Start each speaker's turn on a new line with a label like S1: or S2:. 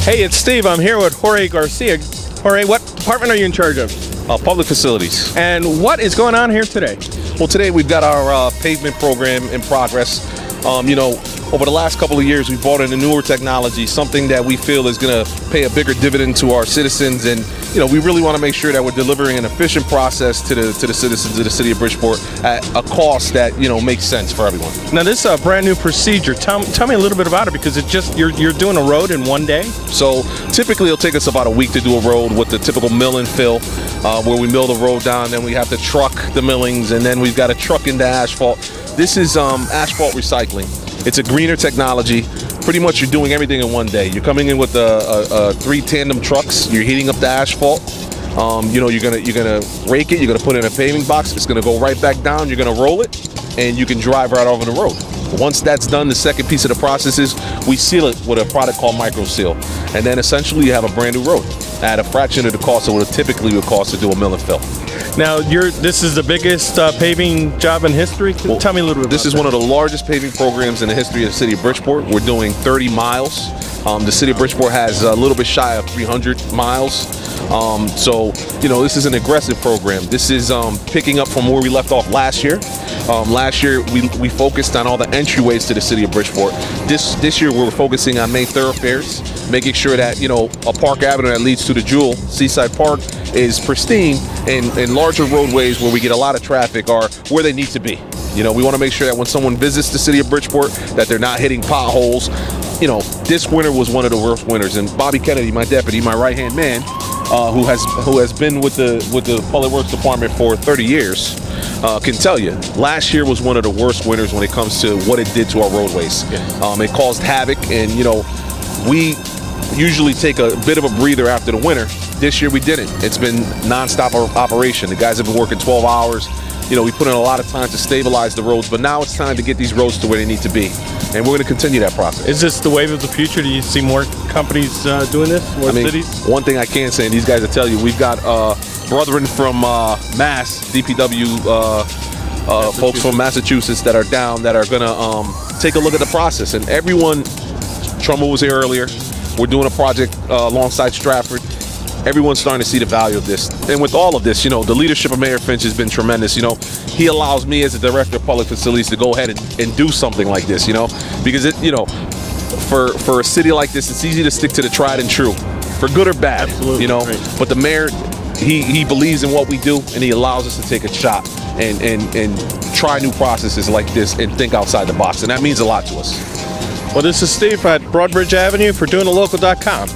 S1: Hey, it's Steve. I'm here with Jorge Garcia. Jorge, what department are you in charge of?
S2: Public Facilities.
S1: And what is going on here today?
S2: Well, today we've got our pavement program in progress. Over the last couple of years, we brought in a newer technology, something that we feel is going to pay a bigger dividend to our citizens. And, we really want to make sure that we're delivering an efficient process to the citizens of the city of Bridgeport at a cost that, makes sense for everyone.
S1: Now, this is a brand new procedure. Tell me a little bit about it, because it's just, you're doing a road in one day?
S2: So typically it'll take us about a week to do a road with the typical mill and fill, where we mill the road down, then we have to truck the millings, and then we've got to truck into asphalt. This is asphalt recycling. It's a greener technology. Pretty much you're doing everything in one day. You're coming in with 3 tandem trucks. You're heating up the asphalt. You're gonna rake it. You're gonna put it in a paving box. It's gonna go right back down. You're gonna roll it, and you can drive right over the road. Once that's done, the second piece of the process is we seal it with a product called Micro Seal, and then essentially you have a brand new road at a fraction of the cost of what it typically would cost to do a mill and fill.
S1: Now, this is the biggest paving job in history?
S2: Well,
S1: tell me a little bit about
S2: This is one of the largest paving programs in the history of the city of Bridgeport. We're doing 30 miles. The city of Bridgeport has a little bit shy of 300 miles. This is an aggressive program. This is picking up from where we left off last year. Last year, we focused on all the entryways to the city of Bridgeport. This year, we're focusing on main thoroughfares, making sure that, a Park Avenue that leads to the Jewel, Seaside Park, is pristine, and larger roadways where we get a lot of traffic are where they need to be. We want to make sure that when someone visits the city of Bridgeport, that they're not hitting potholes. This winter was one of the worst winters, and Bobby Kennedy, my deputy, my right-hand man, who has been with the Public Works Department for 30 years, can tell you, last year was one of the worst winters when it comes to what it did to our roadways. Yeah. It caused havoc, and we usually take a bit of a breather after the winter. This year we didn't. It's been non-stop operation. The guys have been working 12 hours. We put in a lot of time to stabilize the roads, but now it's time to get these roads to where they need to be. And we're going to continue that process.
S1: Is this the wave of the future? Do you see more companies doing this, more cities?
S2: One thing I can say, and these guys will tell you, we've got brethren from Mass, DPW folks from Massachusetts that are down, that are going to take a look at the process. And everyone, Trumbull was here earlier. We're doing a project alongside Stratford. Everyone's starting to see the value of this. And with all of this, the leadership of Mayor Finch has been tremendous. He allows me as the Director of Public Facilities to go ahead and do something like this, because for a city like this, it's easy to stick to the tried and true, for good or bad.
S1: Absolutely. Right.
S2: But the mayor, he believes in what we do, and he allows us to take a shot and try new processes like this and think outside the box. And that means a lot to us.
S1: Well, this is Steve at Broadbridge Avenue for DoingTheLocal.com.